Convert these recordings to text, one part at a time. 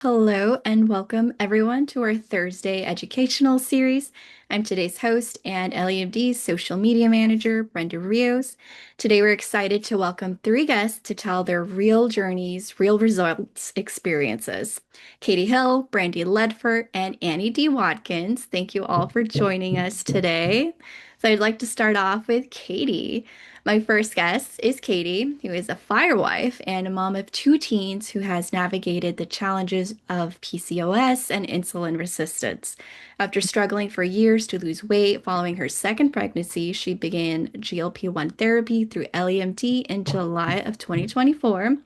Hello and welcome everyone to our Thursday educational series. I'm today's host and EllieMD's social media manager, Brenda Rios. Today we're excited to welcome three guests to tell their real journeys, real results, experiences. Katie Hill, Brandy Ledford, and Annie D. Watkins. Thank you all for joining us today. So I'd like to start off with Katie. My first guest is Katie, who is a firewife and a mom of two teens who has navigated the challenges of PCOS and insulin resistance. After struggling for years to lose weight following her second pregnancy, she began GLP-1 therapy through EllieMD in July of 2024.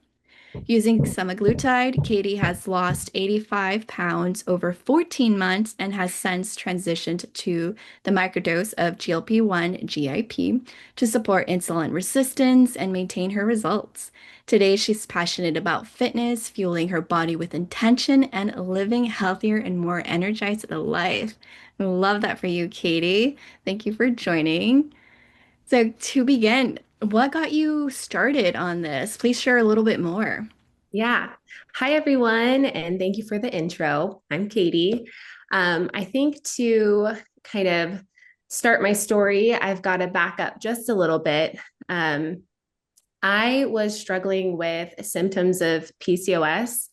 Using semaglutide, Katie has lost 85 pounds over 14 months and has since transitioned to the microdose of GLP-1 GIP to support insulin resistance and maintain her results. Today, she's passionate about fitness, fueling her body with intention, and living healthier and more energized life. I love that for you, Katie. Thank you for joining. So, to begin, what got you started on this? Please share a little bit more. Yeah. Hi, everyone, and thank you for the intro. I'm Katie. I think to kind of start my story, I've got to back up just a little bit. Um, I was struggling with symptoms of PCOS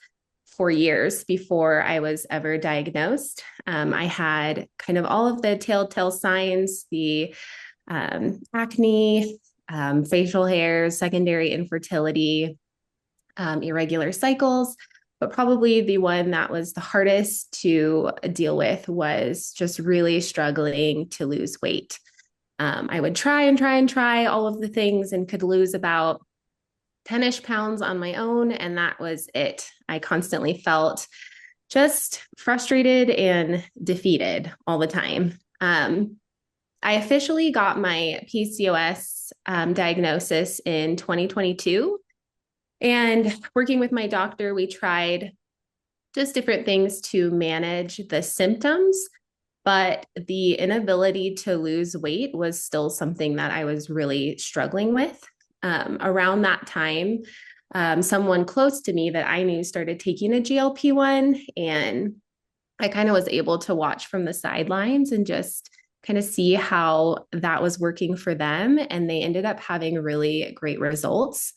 for years before I was ever diagnosed. I had kind of all of the telltale signs, the acne, facial hairs, secondary infertility, irregular cycles. But probably the one that was the hardest to deal with was just really struggling to lose weight. I would try and try and try all of the things and could lose about 10-ish pounds on my own. And that was it. I constantly felt just frustrated and defeated all the time. I officially got my PCOS diagnosis in 2022. And working with my doctor, we tried just different things to manage the symptoms, but the inability to lose weight was still something that I was really struggling with. Around that time, someone close to me that I knew started taking a GLP-1, and I kind of was able to watch from the sidelines and just kind of see how that was working for them. And they ended up having really great results.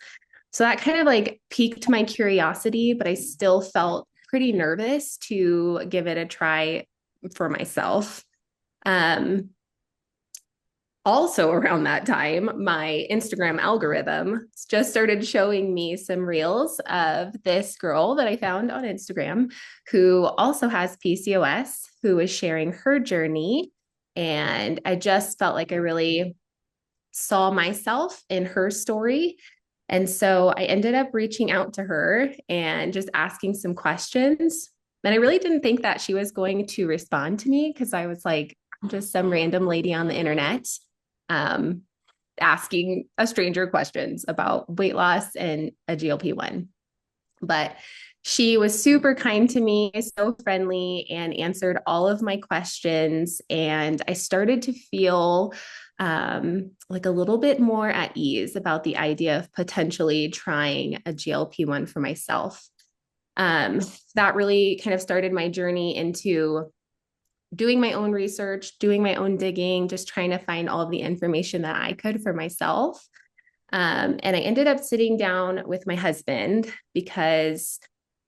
So that kind of like piqued my curiosity, but I still felt pretty nervous to give it a try for myself. Um, Also, around that time, my Instagram algorithm just started showing me some reels of this girl that I found on Instagram who also has PCOS, who is sharing her journey. And I just felt like I really saw myself in her story. And so I ended up reaching out to her and just asking some questions. And I really didn't think that she was going to respond to me because I was like, I'm just some random lady on the internet um, asking a stranger questions about weight loss and a GLP-1. But she was super kind to me, so friendly, and answered all of my questions. And I started to feel like a little bit more at ease about the idea of potentially trying a GLP-1 for myself. Um, that really kind of started my journey into doing my own research, doing my own digging, just trying to find all of the information that I could for myself. And I ended up sitting down with my husband because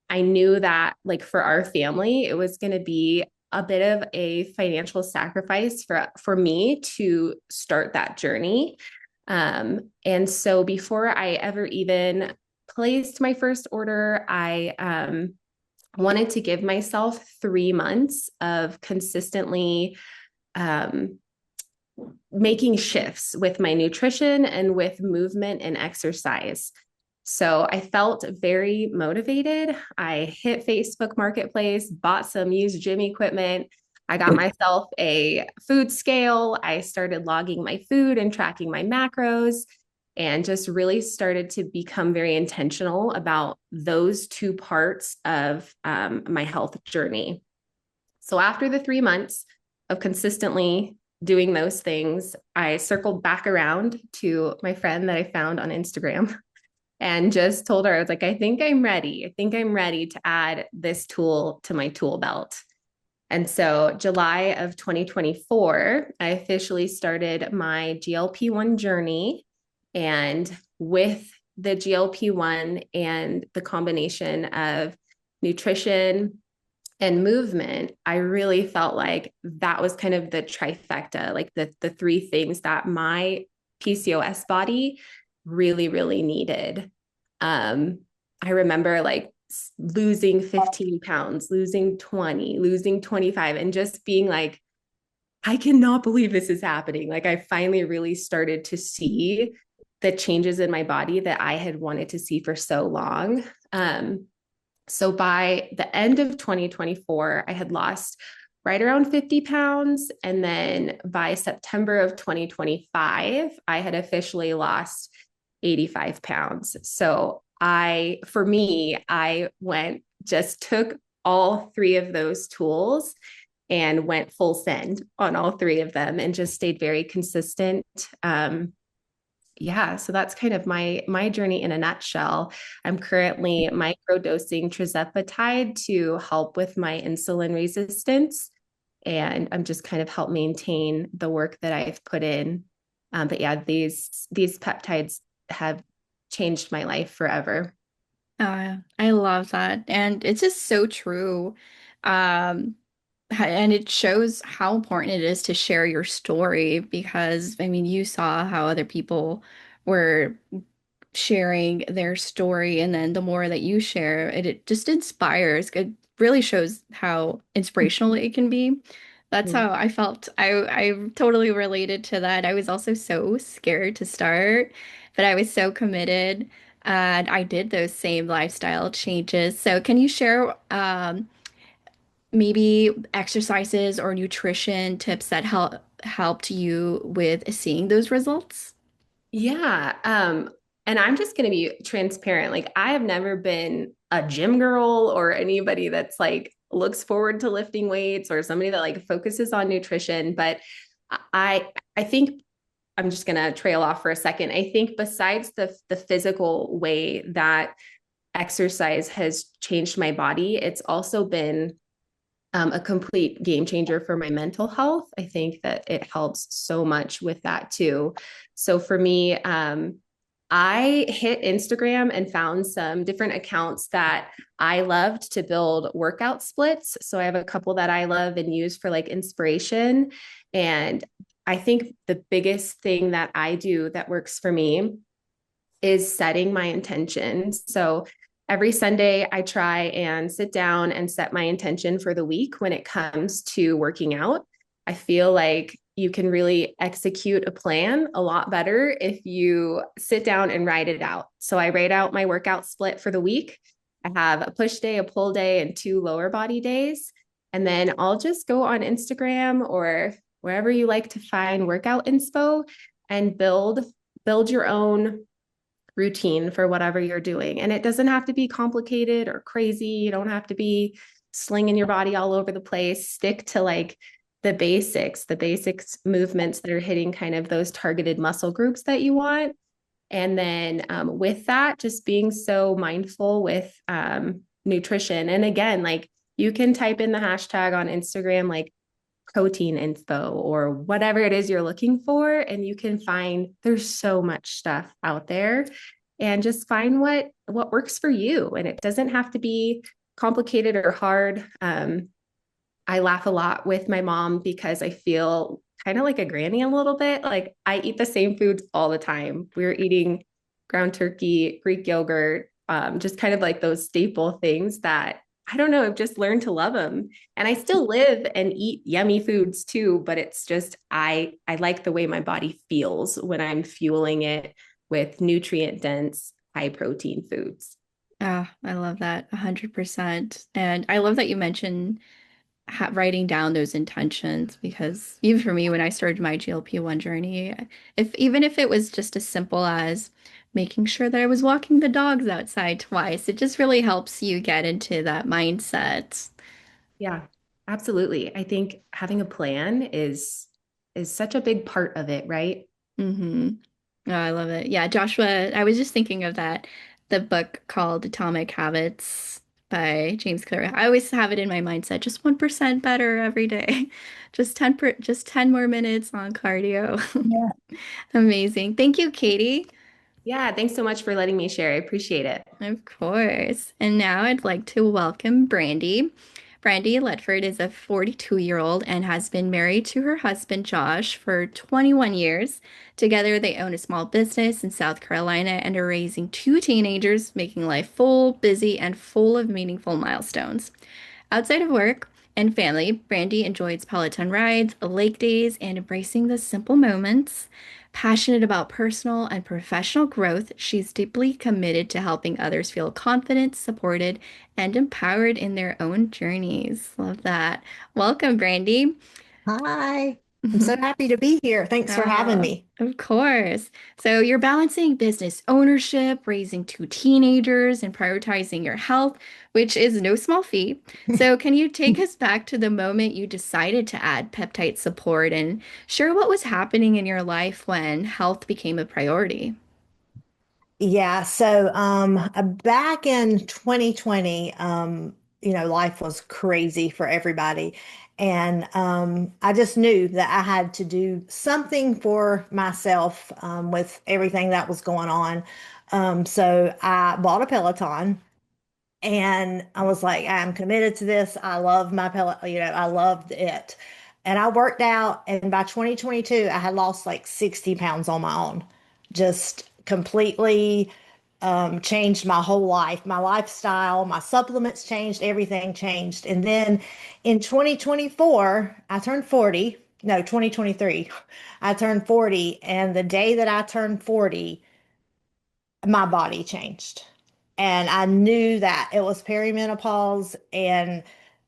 I knew that, like, for our family, it was going to be a bit of a financial sacrifice for me to start that journey. And so before I ever even placed my first order, I wanted to give myself 3 months of consistently um, making shifts with my nutrition and with movement and exercise. So I felt very motivated. I hit Facebook Marketplace, bought some used gym equipment. I got myself a food scale. I started logging my food and tracking my macros, and just really started to become very intentional about those two parts of my health journey. So after the 3 months of consistently doing those things, I circled back around to my friend that I found on Instagram. and just told her, I was like, I think I'm ready. I think I'm ready to add this tool to my tool belt. And so, July of 2024, I officially started my GLP-1 journey. And with the GLP-1 and the combination of nutrition and movement, I really felt like that was kind of the trifecta, like the three things that my PCOS body really, really needed. Um, I remember like losing 15 pounds, losing 20, losing 25, and just being like, I cannot believe this is happening. Like, I finally really started to see the changes in my body that I had wanted to see for so long. So by the end of 2024, I had lost right around 50 pounds. And then by September of 2025, I had officially lost 85 pounds. So for me, I just took all three of those tools and went full send on all three of them and just stayed very consistent. Yeah, so that's kind of my journey in a nutshell. I'm currently microdosing tirzepatide to help with my insulin resistance, and I'm just kind of help maintain the work that I've put in. But yeah, these peptides have changed my life forever. I love that. And it's just so true. Um, and it shows how important it is to share your story because, I mean, you saw how other people were sharing their story, and then the more that you share, it just inspires. It really shows how inspirational it can be. That's how I felt. I totally related to that. I was also so scared to start, but I was so committed, and I did those same lifestyle changes. So can you share maybe exercises or nutrition tips that helped you with seeing those results? Yeah. And I'm just going to be transparent. Like, I have never been a gym girl or anybody that's like looks forward to lifting weights or somebody that like focuses on nutrition. But I think I'm just going to trail off for a second. I think besides the physical way that exercise has changed my body, it's also been a complete game changer for my mental health. I think that it helps so much with that too. So for me, I hit Instagram and found some different accounts that I loved to build workout splits. So I have a couple that I love and use for like inspiration. And I think the biggest thing that I do that works for me is setting my intention. So every Sunday, I try and sit down and set my intention for the week when it comes to working out. I feel like you can really execute a plan a lot better if you sit down and write it out. So I write out my workout split for the week. I have a push day, a pull day, and two lower body days. And then I'll just go on Instagram or wherever you like to find workout inspo and build your own routine for whatever you're doing. And it doesn't have to be complicated or crazy. You don't have to be slinging your body all over the place. Stick to like the basics movements that are hitting kind of those targeted muscle groups that you want. And then with that, just being so mindful with nutrition. And again, like you can type in the hashtag on Instagram, like protein info or whatever it is you're looking for, and you can find there's so much stuff out there, and just find what works for you. And it doesn't have to be complicated or hard. I laugh a lot with my mom because I feel kind of like a granny a little bit. Like, I eat the same foods all the time. We're eating ground turkey, Greek yogurt, just kind of like those staple things that I don't know, I've just learned to love them. And I still live and eat yummy foods too, but it's just I like the way my body feels when I'm fueling it with nutrient dense, high protein foods. Ah, I love that 100%. And I love that you mentioned writing down those intentions because even for me, when I started my GLP-1 journey, if even if it was just as simple as making sure that I was walking the dogs outside twice, it just really helps you get into that mindset. Yeah, absolutely. I think having a plan is such a big part of it, right? Mm-hmm. Oh, I love it. Yeah, Joshua, I was just thinking of that. the book called Atomic Habits by James Clear. I always have it in my mindset, just 1% better every day. Just 10 more minutes on cardio. Yeah. Amazing. Thank you, Katie. Yeah, thanks so much for letting me share. I appreciate it. Of course. And now I'd like to welcome Brandy. Brandy Ledford is a 42-year-old and has been married to her husband Josh for 21 years. Together, they own a small business in South Carolina and are raising two teenagers, making life full, busy, and full of meaningful milestones. Outside of work and family, Brandy enjoys Peloton rides, lake days, and embracing the simple moments. Passionate about personal and professional growth, she's deeply committed to helping others feel confident, supported, and empowered in their own journeys. Love that. Welcome, Brandy. Hi. I'm so happy to be here. Thanks for having Oh, me. of course. So you're balancing business ownership, raising two teenagers, and prioritizing your health, which is no small feat. So can you take us back to the moment you decided to add peptide support and share what was happening in your life when health became a priority? Yeah, so back in 2020, life was crazy for everybody. And I just knew that I had to do something for myself with everything that was going on. So I bought a Peloton. And I was like, I'm committed to this. I love my pellet, I loved it. And I worked out, and by 2022, I had lost like 60 pounds on my own. Just completely changed my whole life, my lifestyle, my supplements changed, everything changed. And then in 2024, I turned 40. No, 2023, I turned 40. And the day that I turned 40, my body changed. And I knew that it was perimenopause, and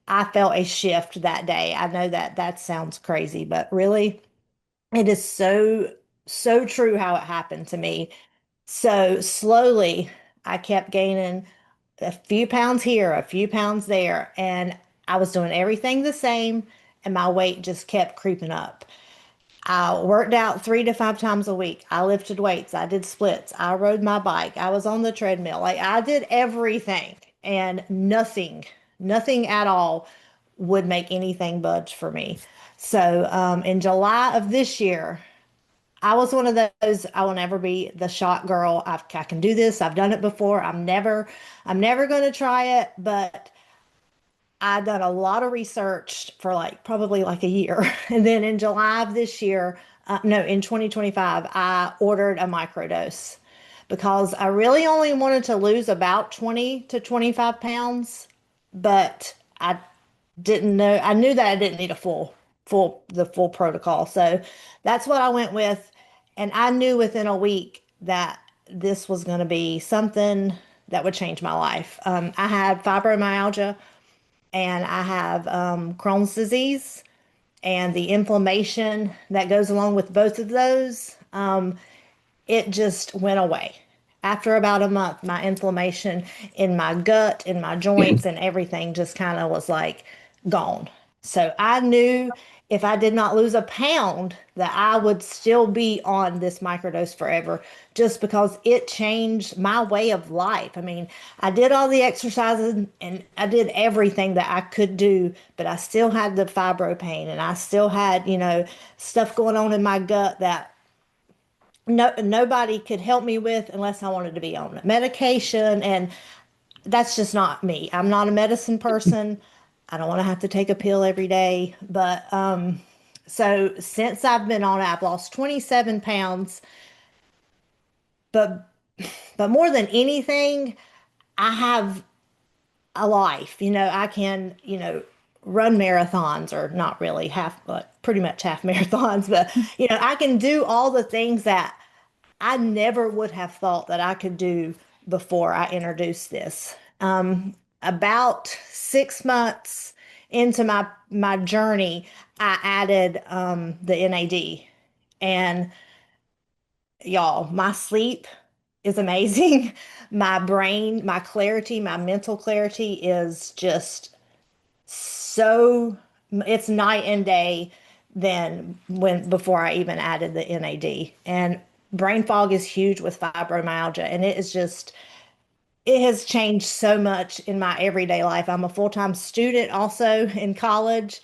I felt a shift that day. I know that that sounds crazy, but really, it is so true how it happened to me. So slowly, I kept gaining a few pounds here, a few pounds there, and I was doing everything the same, and my weight just kept creeping up. I worked out 3 to 5 times a week. I lifted weights. I did splits. I rode my bike. I was on the treadmill. Like I did everything, and nothing at all would make anything budge for me. So in July of this year, I was one of those. I will never be the shot girl. I can do this. I've done it before. I'm never going to try it. But I done a lot of research for like probably like a year. And then in July of this year, no, in 2025, I ordered a microdose because I really only wanted to lose about 20 to 25 pounds, but I didn't know, I knew that I didn't need a the full protocol. So that's what I went with. And I knew within a week that this was going to be something that would change my life. I had fibromyalgia and I have Crohn's disease, and the inflammation that goes along with both of those, it just went away. After about a month, my inflammation in my gut, in my joints, and everything just kind of was like gone. So I knew if I did not lose a pound, that I would still be on this microdose forever just because it changed my way of life. I mean, I did all the exercises and I did everything that I could do, but I still had the fibro pain and I still had, stuff going on in my gut that nobody could help me with unless I wanted to be on medication. And that's just not me. I'm not a medicine person. I don't want to have to take a pill every day. But so since I've been on it, I've lost 27 pounds. But more than anything, I have a life. I can, run marathons, or not really half, but pretty much half marathons. But I can do all the things that I never would have thought that I could do before I introduced this. About 6 months into my journey, I added the NAD, and y'all, my sleep is amazing. My brain, my clarity, my mental clarity is just so, it's night and day than when before I even added the NAD. And brain fog is huge with fibromyalgia, and it is just it has changed so much in my everyday life. I'm a full-time student also in college.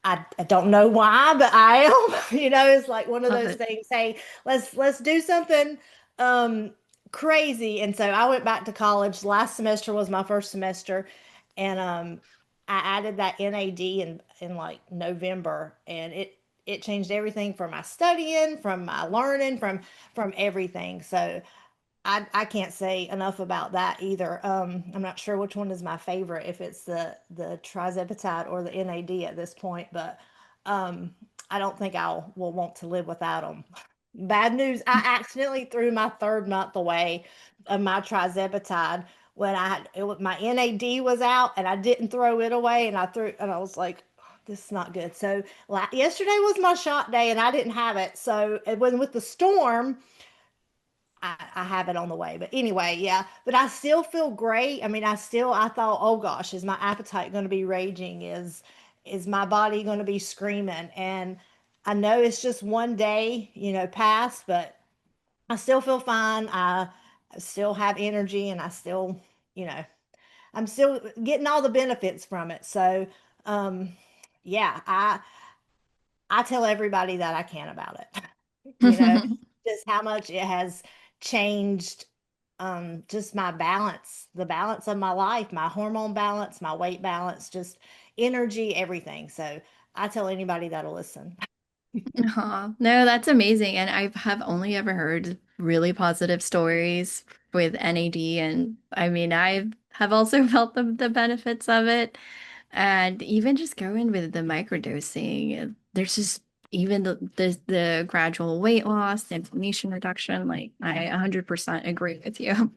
I don't know why, but I am. It's like one of Love those it. things. Hey, let's do something um crazy. And so I went back to college. Last semester was my first semester, and I added that NAD in like November, and it changed everything from my studying, from my learning, from everything. So I can't say enough about that either. I'm not sure which one is my favorite, if it's the trizepatide or the NAD at this point, but I don't think I will want to live without them. Bad news, I accidentally threw my third month away of my trizepatide when my NAD was out, and I didn't throw it away, and I was like, this is not good. So yesterday was my shot day, and I didn't have it. So when with the storm, I have it on the way. But anyway, yeah. But I still feel great. I mean, I thought, oh gosh, is my appetite going to be raging? Is my body going to be screaming? And I know it's just one day, past, but I still feel fine. I still have energy, and you know, I'm still getting all the benefits from it. So, um, yeah, I tell everybody that I can about it. you know, just how much it has changed, just my balance, the balance of my life, my hormone balance, my weight balance, just energy, everything. So I tell anybody that'll listen. Aw, no, that's amazing. And I have only ever heard really positive stories with NAD. And I mean, I have also felt the benefits of it. And even just going with the microdosing, there's just even the gradual weight loss, the inflammation reduction, like I 100% agree with you.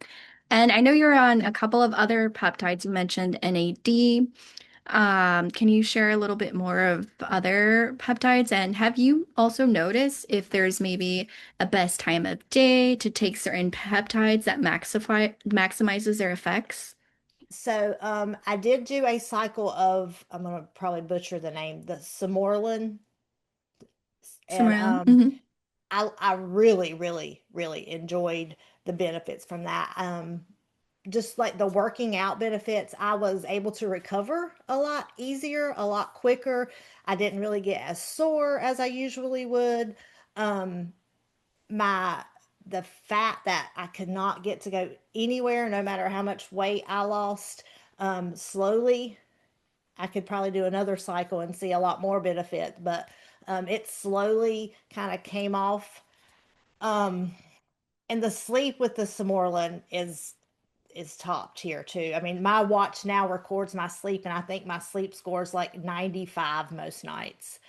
And I know you're on a couple of other peptides. You mentioned NAD. Can you share a little bit more of other peptides? And have you also noticed if there's maybe a best time of day to take certain peptides that maximizes their effects? So I did do a cycle of, I'm gonna probably butcher the name, the Samorlin, and Somewhere. Hmm. I really, really, really enjoyed the benefits from that. Just like the working out benefits, I was able to recover a lot easier, a lot quicker. I didn't really get as sore as I usually would. Um, my the fat that I could not get to go anywhere, no matter how much weight I lost, slowly. I could probably do another cycle and see a lot more benefit, but it slowly kind of came off. Um, and the sleep with the Samorlin is top tier too. I mean, my watch now records my sleep, and I think my sleep score is like 95 most nights.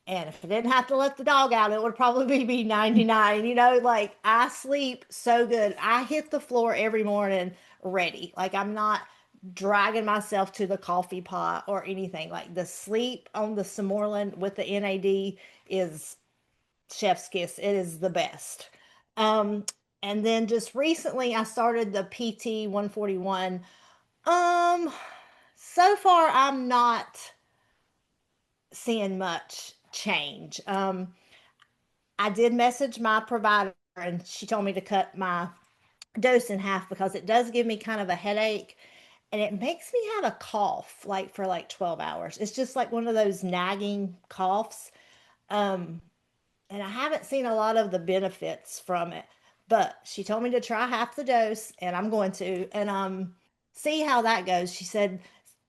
And if I didn't have to let the dog out, it would probably be 99. Like I sleep so good. I hit the floor every morning ready. Like I'm not dragging myself to the coffee pot or anything. Like the sleep on the Samorlin with the NAD is chef's kiss. It is the best. Um, and then just recently I started the PT 141. Um, so far I'm not seeing much change. I did message my provider, and she told me to cut my dose in half because it does give me kind of a headache, and it makes me have a cough like for like 12 hours. It's just like one of those nagging coughs. Um, and I haven't seen a lot of the benefits from it. But she told me to try half the dose, and I'm going to, and see how that goes. She said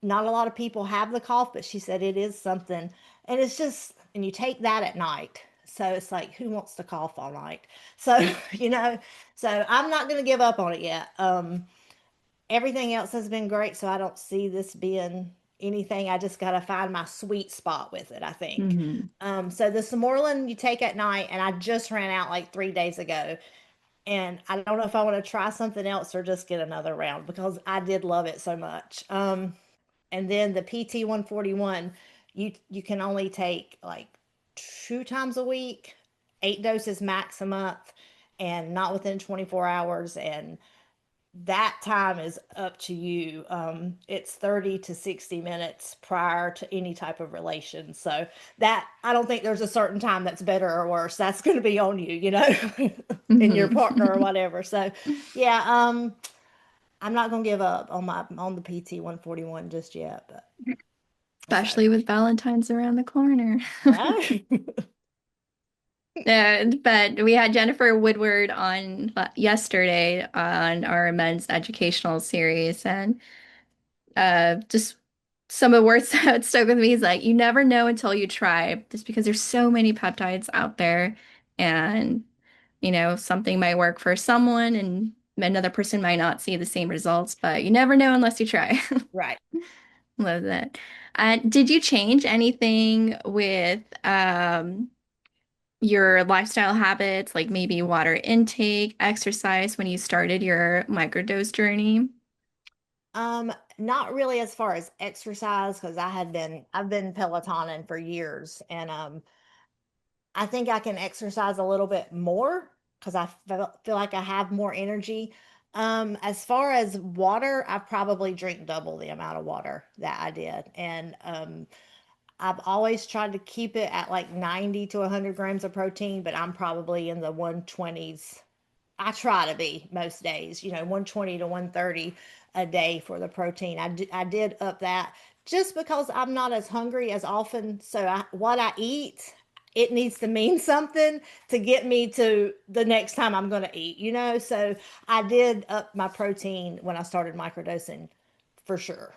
not a lot of people have the cough, but she said it is something, and it's just, and you take that at night. So it's like, who wants to cough all night? So, you know, so I'm not going to give up on it yet. Everything else has been great, so I don't see this being anything. I just got to find my sweet spot with it, I think. Hmm. So the Samorlin you take at night, and I just ran out like 3 days ago. And I don't know if I want to try something else or just get another round because I did love it so much. And then the PT 141, you can only take like 2 times a week, 8 doses max a month, and not within 24 hours. And that time is up to you. It's 30 to 60 minutes prior to any type of relation. So that I don't think there's a certain time that's better or worse. That's going to be on you, and your partner or Hmm. whatever. So yeah, I'm not gonna give up on the PT 141 just yet, but so Especially with Valentine's around the corner. right. But we had Jennifer Woodward on yesterday on our men's educational series, and just some of the words that stuck with me is like, you never know until you try, just because there's so many peptides out there, and something might work for someone, and another person might not see the same results, but you never know unless you try. Right. Love that. Did you change anything with your lifestyle habits, like maybe water intake, exercise, when you started your microdose journey? Not really as far as exercise because I've been Pelotoning for years, and I think I can exercise a little bit more because feel like I have more energy. As far as water, I probably drink double the amount of water that I did, and I've always tried to keep it at like 90 to 100 grams of protein, but I'm probably in the 120s. I try to be most days, 120 to 130 a day for the protein. I did up that just because I'm not as hungry as often. So what I eat, it needs to mean something to get me to the next time I'm going to eat. So I did up my protein when I started microdosing for sure.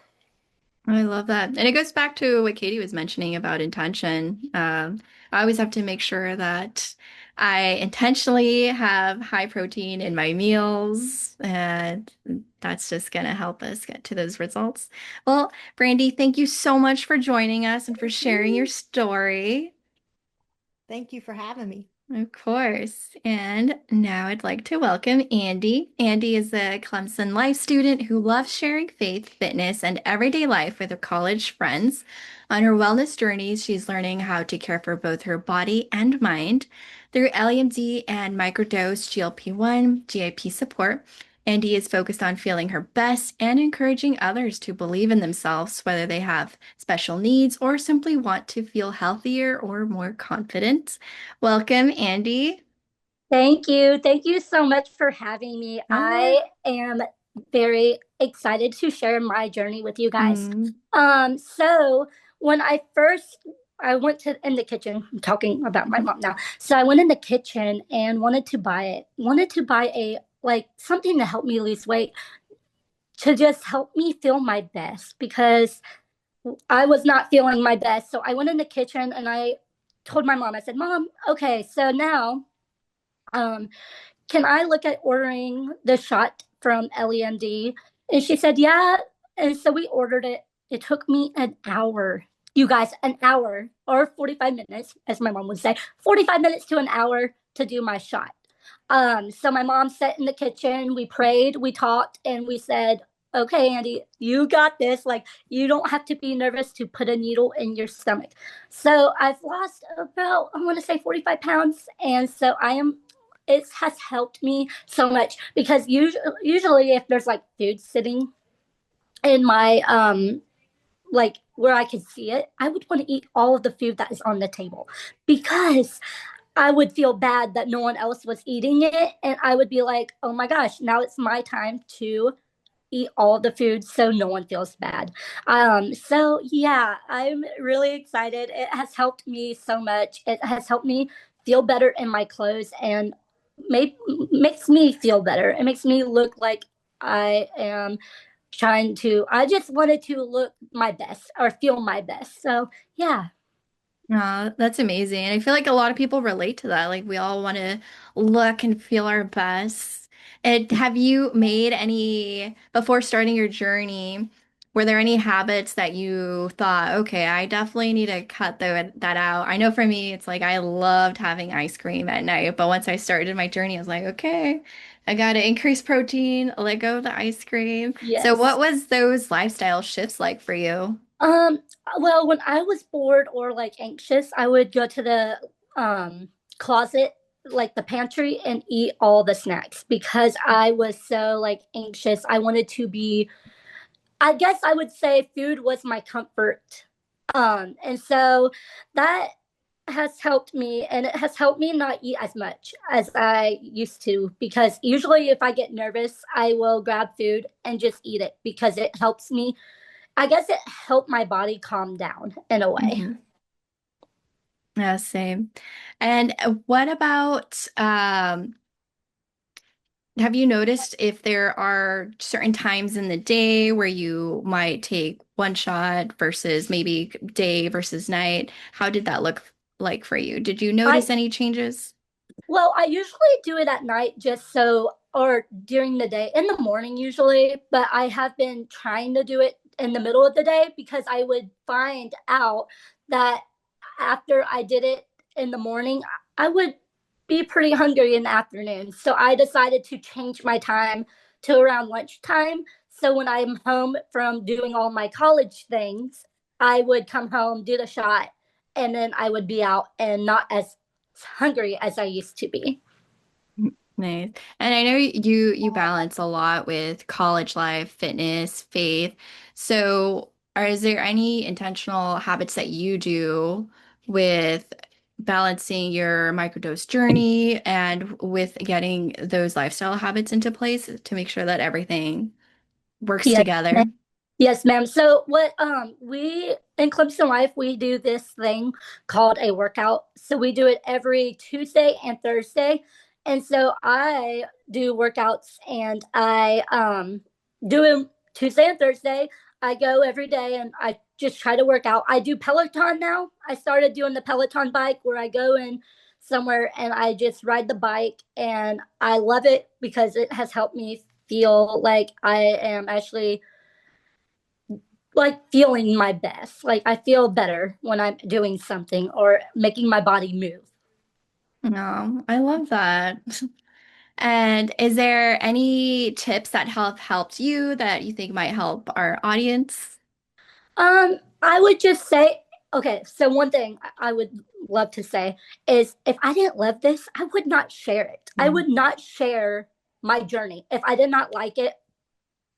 I love that. And it goes back to what Katie was mentioning about intention. I always have to make sure that I intentionally have high protein in my meals, and that's just going to help us get to those results. Well, Brandy, thank you so much for joining us and for Thank sharing your you. story. Thank you for having me. Of course. And now I'd like to welcome Andy. Andy is a Clemson Life student who loves sharing faith, fitness, and everyday life with her college friends. On her wellness journey, she's learning how to care for both her body and mind. Through LEMD and microdose GLP-1 GIP support, Andy is focused on feeling her best and encouraging others to believe in themselves, whether they have special needs or simply want to feel healthier or more confident. Welcome, Andy. Thank you. Thank you so much for having me. Sure. I am very excited to share my journey with you guys. Mm. So when I went to in the kitchen, I'm talking about my mom now. So I went in the kitchen and wanted to buy a like something to help me lose weight, to just help me feel my best because I was not feeling my best. So I went in the kitchen and I told my mom, I said, Mom, okay, so now um can I look at ordering the shot from EllieMD? And she said, yeah. And so we ordered it. It took me an hour, you guys, an hour or 45 minutes, as my mom would say, 45 minutes to an hour to do my shot. So my mom sat in the kitchen, we prayed, we talked, and we said, okay, Andy, you got this. Like, you don't have to be nervous to put a needle in your stomach. So I've lost about, I want to say 45 pounds. And so it has helped me so much because usually if there's like food sitting in my like where I can see it, I would want to eat all of the food that is on the table because I would feel bad that no one else was eating it, and I would be like, oh my gosh, now it's my time to eat all the food so no one feels bad. So yeah, I'm really excited. It has helped me so much. It has helped me feel better in my clothes and make, makes me feel better. It makes me look like I am I just wanted to look my best or feel my best. So yeah. That's amazing. And I feel like a lot of people relate to that. Like we all want to look and feel our best. And have you made any, before starting your journey, were there any habits that you thought, okay, I definitely need to cut that out? I know for me, it's like I loved having ice cream at night, but once I started my journey, I was like, okay, I got to increase protein, let go of the ice cream. So what Yes. was those lifestyle shifts like for you? Um, well, when I was bored or like anxious, I would go to the closet, like the pantry, and eat all the snacks because I was so like anxious. I wanted to be, I guess I would say food was my comfort. And so that has helped me, and it has helped me not eat as much as I used to, because usually if I get nervous, I will grab food and just eat it because it helps me. I guess it helped my body calm down in a way. Hmm. Yeah, same. And what about have you noticed if there are certain times in the day where you might take one shot versus maybe day versus night? How did that look like for you? Did you I notice any changes? Well, I usually do it at night just so, or during the day, in the morning usually, but I have been trying to do it in the middle of the day because I would find out that after I did it in the morning, I would be pretty hungry in the afternoon. So I decided to change my time to around lunchtime. So when I'm home from doing all my college things, I would come home, do the shot, and then I would be out and not as hungry as I used to be. Nice. And I know you balance a lot with college life, fitness, faith. So, is there any intentional habits that you do with balancing your microdose journey and with getting those lifestyle habits into place to make sure that everything works Yes, together? yes, ma'am. So what we in Clemson Life we do this thing called a workout. So we do it every Tuesday and Thursday. And so I do workouts and I do them Tuesday and Thursday. I go every day and I just try to work out. I do Peloton now. I started doing the Peloton bike where I go in somewhere and I just ride the bike, and I love it because it has helped me feel like I am actually like feeling my best. Like I feel better when I'm doing something or making my body move. No, I love that. And is there any tips that have helped you that you think might help our audience? I would just say, okay, so one thing I would love to say is if I didn't love this, I would not share it. I Mm. would not share my journey. If I did not like it,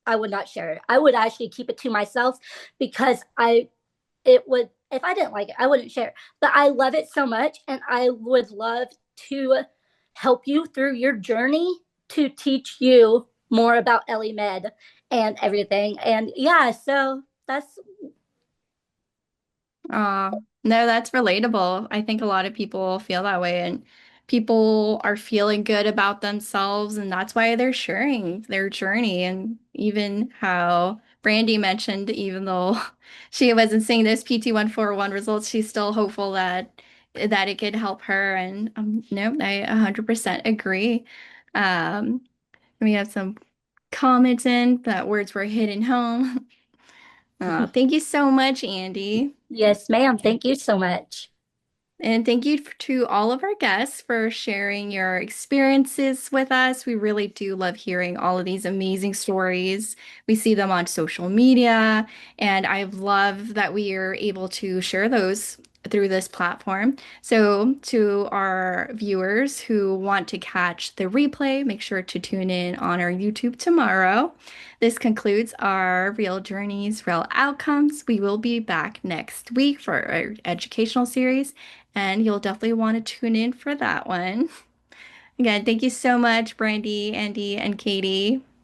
I would not share it. I would actually keep it to myself because it would, if I didn't like it, I wouldn't share it. But I love it so much, and I would love to help you through your journey to teach you more about EllieMed and everything. And yeah, so that's No, that's relatable. I think a lot of people feel that way, and people are feeling good about themselves, and that's why they're sharing their journey. And even how Brandy mentioned, even though she wasn't seeing those PT-141 results, she's still hopeful that it could help her. And no, I 100% agree. Um, we have some comments in that words were hitting home. Thank you so much, Andy. yes, ma'am. Thank you so much. And thank you to all of our guests for sharing your experiences with us. We really do love hearing all of these amazing stories. We see them on social media, and I love that we are able to share those through this platform. So, to our viewers who want to catch the replay, make sure to tune in on our YouTube tomorrow. This concludes our Real Journeys, Real Outcomes. We will be back next week for our educational series, and you'll definitely want to tune in for that one. Again, thank you so much, Brandy, Andy, and Katie.